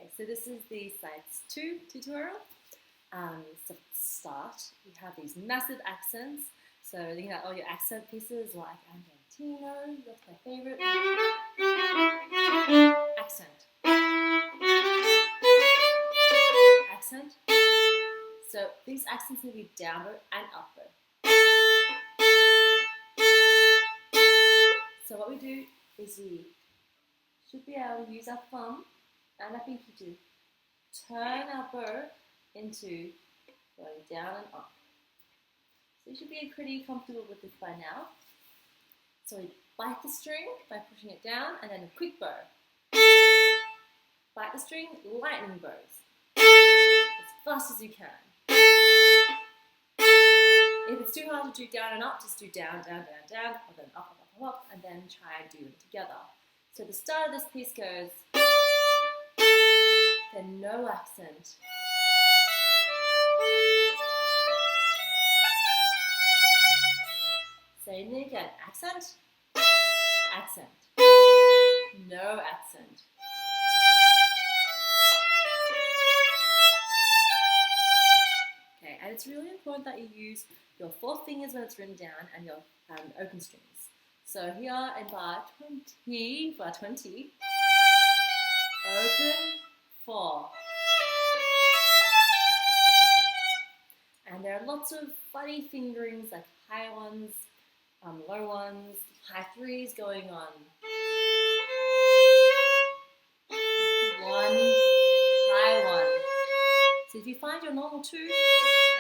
Okay, so this is the Seitz 2 tutorial. So to start, we have these massive accents. So think about all your accent pieces like Argentino, that's my favorite. Accent. Accent. So these accents need to be downward and upward. So what we do is we should be able to use our thumb and our pinky to turn our bow into going down and up. So you should be pretty comfortable with this by now. So we bite the string by pushing it down and then a quick bow. Bite the string, lightning bows. As fast as you can. If it's too hard to do down and up, just do down, down, down, down, or then up, up, up, up, up, and then try and do them together. So the start of this piece goes, then no accent. Same thing again, accent, accent, no accent. Okay, and it's really important that you use your 4 fingers when it's written down and your open strings. So here in bar 20, open 4. And there are lots of funny fingerings like high ones, low ones, high 3s going on. 1, high 1. So if you find your normal 2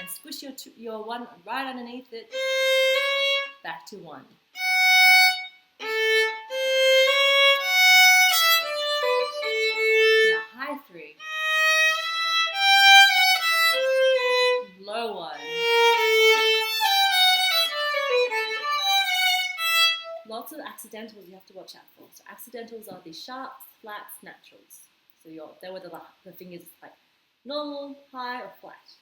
and squish your 1 right underneath it, back to 1. Now high 3. Low 1. Lots of accidentals you have to watch out for. So accidentals are the sharps, flats, naturals. So they're where the fingers like normal, high, or flat.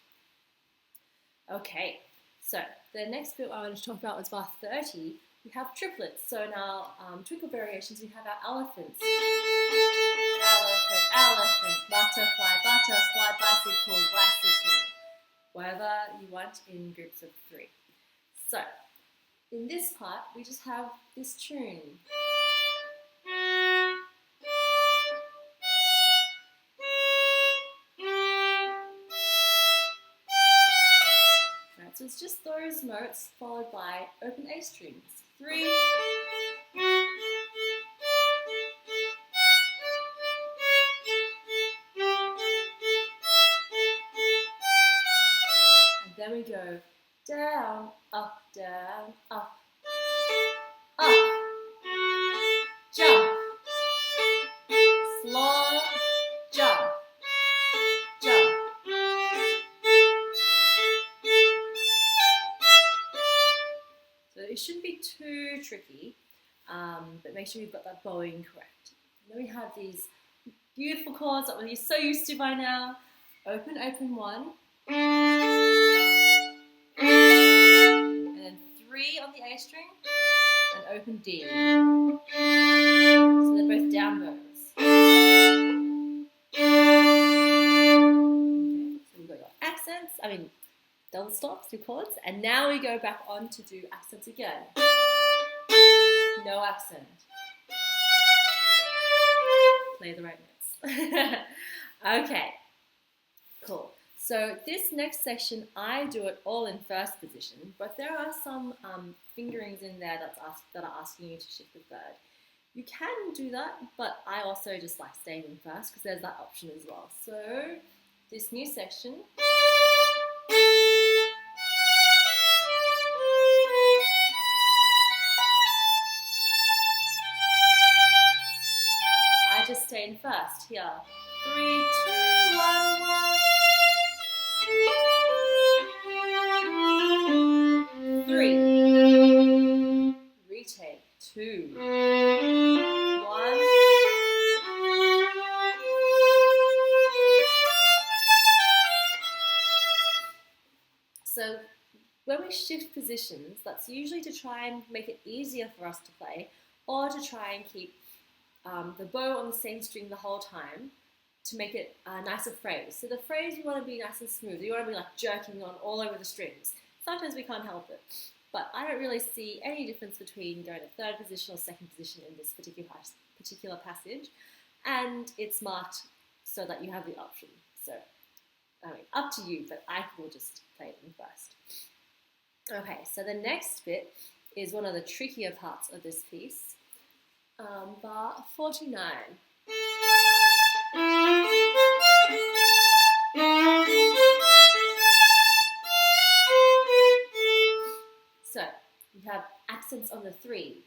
Okay, so the next bit I want to talk about was bar 30. We have triplets. So in our twinkle variations, we have our elephants. Elephant, elephant, butterfly, butterfly, bicycle, bicycle. Whatever you want in groups of 3. So in this part, we just have this tune. Right, so it's just those notes followed by open A strings. 3. And then we go down, up, up, jump, slow, jump, jump. So it shouldn't be too tricky, but make sure you've got that bowing correct. And then we have these beautiful chords that we're so used to by now. Open, open 1. And then 3 on the A string. And open D. So they're both down bows. Okay, so we've got your accents, double stops, 2 chords, and now we go back on to do accents again. No accent. Play the right notes. Okay, cool. So this next section, I do it all in first position, but there are some fingerings in there that are asking you to shift the third. You can do that, but I also just like staying in first because there's that option as well. So this new section, I just stay in first here. 3, 2, 1, 1. 3. Retake. 2. 1. So when we shift positions, that's usually to try and make it easier for us to play, or to try and keep the bow on the same string the whole time, to make it a nicer phrase. So the phrase, you want to be nice and smooth. You want to be like jerking on all over the strings. Sometimes we can't help it. But I don't really see any difference between going to third position or second position in this particular passage. And it's marked so that you have the option. So, I mean, up to you, but I will just play it in first. Okay, so the next bit is one of the trickier parts of this piece. Bar 49. So, you have accents on the 3.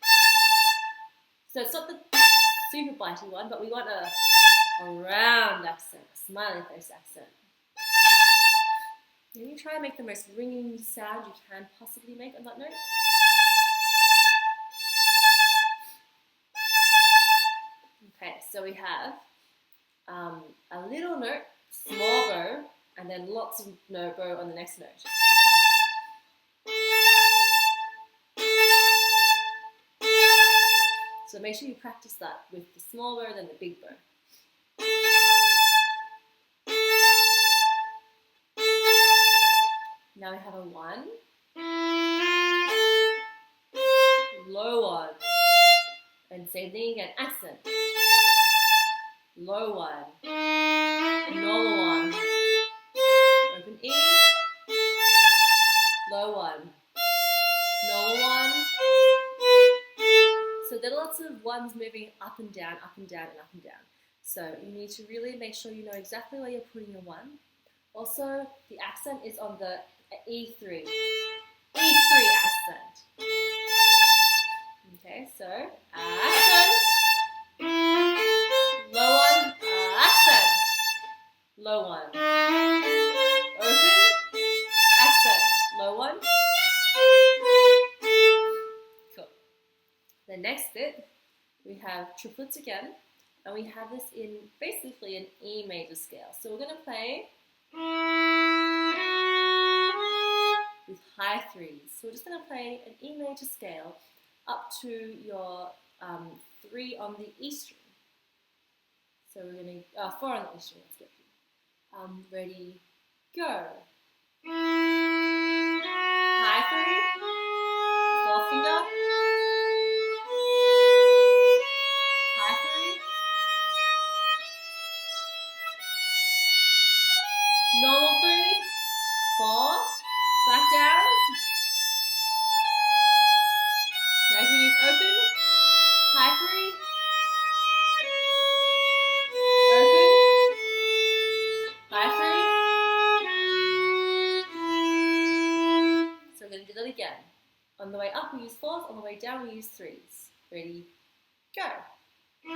So it's not the super bitey one, but we want a round accent, a smiley face accent. Maybe try and make the most ringing sound you can possibly make on that note. Okay, so we have a little note, small bow, and then lots of no bow on the next note. So make sure you practice that with the small bow and then the big bow. Now we have a 1, low 1, and same thing again, accent. Low 1, normal 1, open E, low 1, normal 1. So there are lots of ones moving up and down, up and down, and up and down. So you need to really make sure you know exactly where you're putting your 1. Also, the accent is on the E3. E3 accent. Okay, so accent, low 1, accent, low 1, open, accent, low 1. Cool. The next bit, we have triplets again, and we have this in basically an E major scale. So we're going to play with high 3s. So we're just going to play an E major scale up to your 3 on the E string. So we're going to, 4 on the E string, let's get you. Ready, go. High 3, 4 finger. High 3. Normal 3, 4, back down. Now you can use open, high 3, open, high 3. So we're going to do that again. On the way up we use 4s, on the way down we use 3s. Ready, go. 4.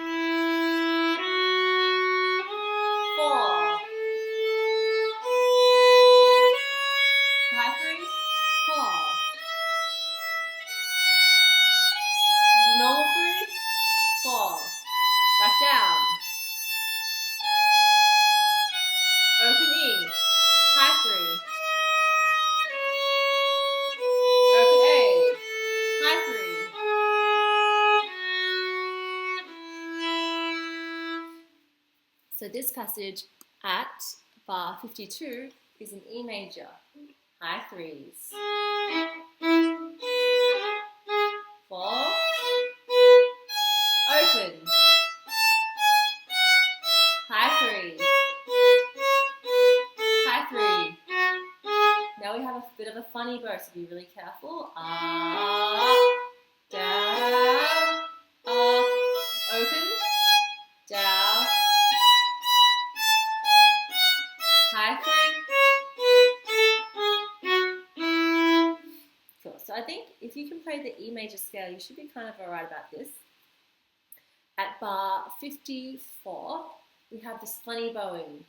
High 3, 4. Normal 3, 4. Back down. Open E. High 3. Open A. High 3. So this passage at bar 52 is an E major. High 3s. 4. Open. High 3. High 3. Now we have a bit of a funny bow, so be really careful. Up, down, up, open, down, high 3. Cool. So I think if you can play the E major scale, you should be kind of alright about this. At bar 54, we have this funny bowing.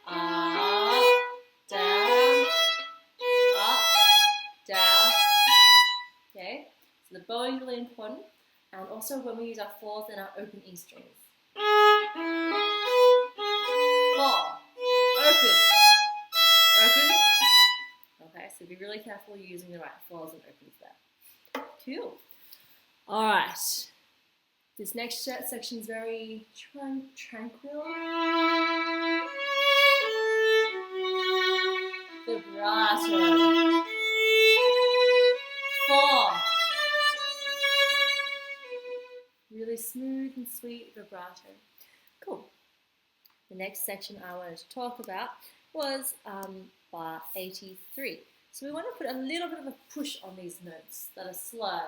Up, down, up, down. Okay, so the bowing is really important. And also when we use our 4s and our open E strings. 4, open, open. Okay, so be really careful you're using the right 4s and opens there. Cool. All right. This next section is very tranquil. Vibrato. 4. Really smooth and sweet vibrato. Cool. The next section I wanted to talk about was bar 83. So we want to put a little bit of a push on these notes that are slow.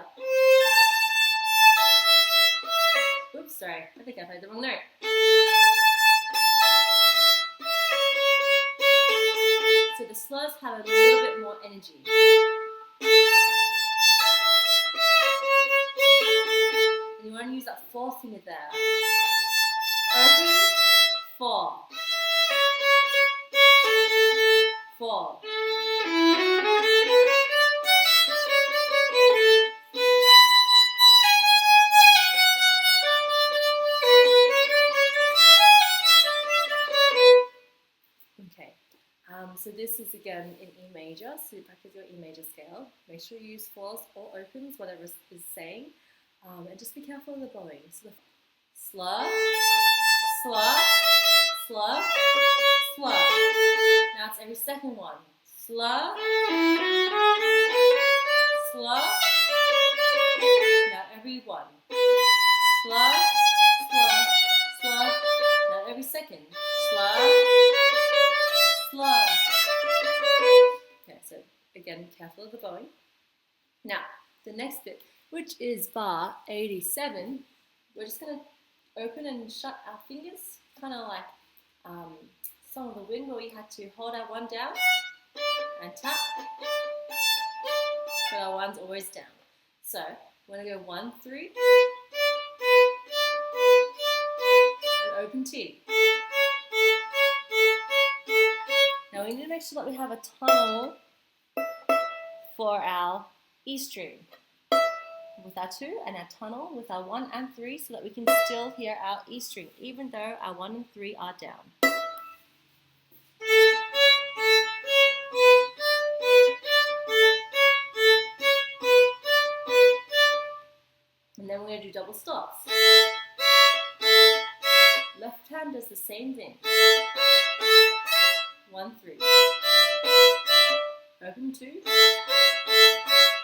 Oops, sorry, I think I played the wrong note. So the slows have a little bit more energy. And you want to use that 4th finger there. Open, 4. 4. Okay, so this is again in E major, so you practice your E major scale. Make sure you use 4s or opens, whatever is saying, and just be careful of the bowing. So the slow, slow, slow, slow. Now it's every second one. Slow, slow. Now every one. Slow, slow, slow. Now every second. Slow, slow. Okay, so again, careful of the bowing. Now, the next bit, which is bar 87, we're just going to open and shut our fingers, kind of like Song of the Wind, where we had to hold our one down and tap, but our one's always down. So, we're going to go 1, 3, and open T. Now we need to make sure that we have a tunnel for our E string with our 2 and our tunnel with our 1 and 3 so that we can still hear our E string even though our 1 and 3 are down. And then we're going to do double stops. Left hand does the same thing. 1, 3. Open 2.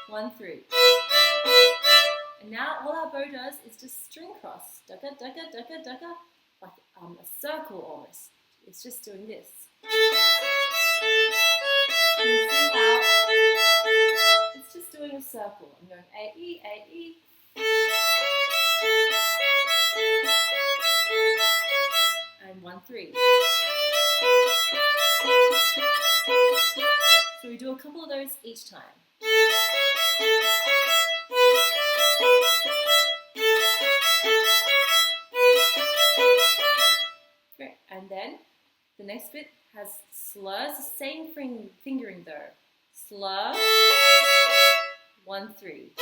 1, 3. And now all our bow does is just string cross. Ducka, ducka, ducka, ducka. Like a circle almost. It's just doing this. Can you see how it's just doing a circle? I'm going A, E, A, E. And 1, 3. So we do a couple of those each time. Great. And then the next bit has slurs, the same fingering though. Slur, 1, 3.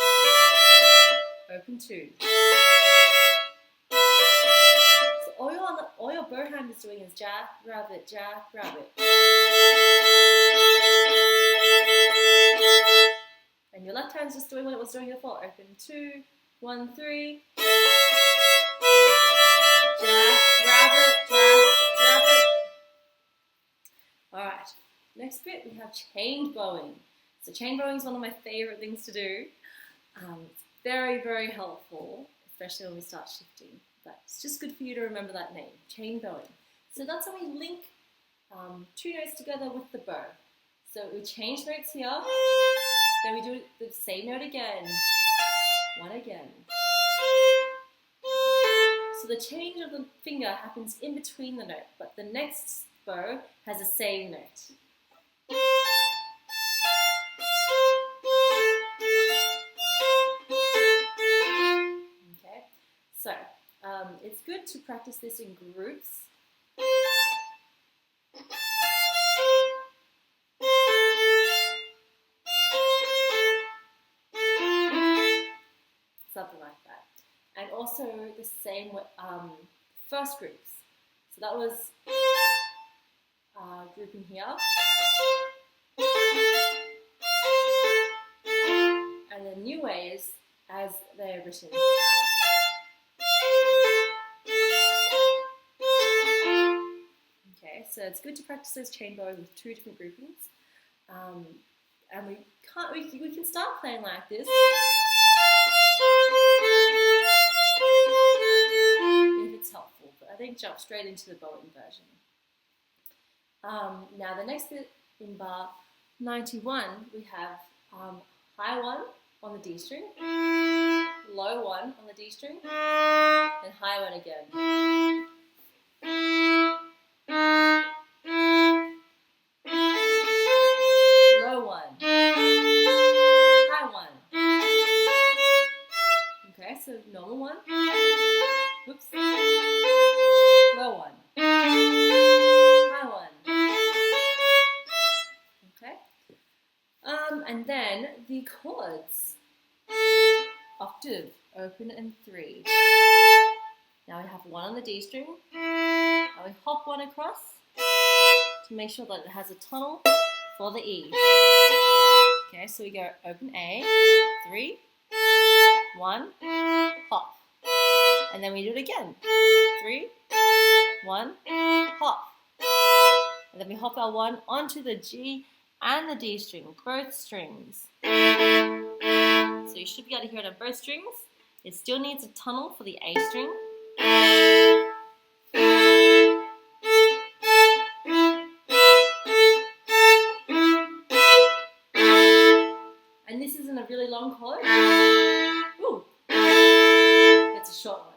Open 2. So all your bow hand is doing is jab, rabbit, jab, rabbit. And your left hand's just doing what it was doing before. Open 2, 1, 3. Jab, rabbit, jab, rabbit. Alright, next bit we have chained bowing. So chain bowing is one of my favorite things to do. It's very, very helpful, especially when we start shifting. But it's just good for you to remember that name, chain bowing. So that's how we link 2 notes together with the bow. So we change notes here, then we do the same note again, 1 again. So the change of the finger happens in between the note, but the next bow has the same note. Okay, so it's good to practice this in groups. Something like that. And also the same with first groups. So that was grouping here. And the new way is as they're written. so it's good to practice those chain bows with 2 different groupings. And we can start playing like this if it's helpful, but I think jump straight into the bowing version. Now the next bit in bar 91, we have high 1 on the D string, low 1 on the D string, and high 1 again. Low 1, high 1. Okay, so normal 1, whoops, low 1, high 1. Okay, and then the chords. Octave, open and 3. Now we have 1 on the D string. Now we hop 1 across to make sure that it has a tunnel for the E. Okay, so we go open A, 3, 1, hop. And then we do it again. 3, 1, hop. And then we hop our 1 onto the G and the D string, both strings. So you should be able to hear it on both strings. It still needs a tunnel for the A string. And this isn't a really long chord. Ooh, it's a short one.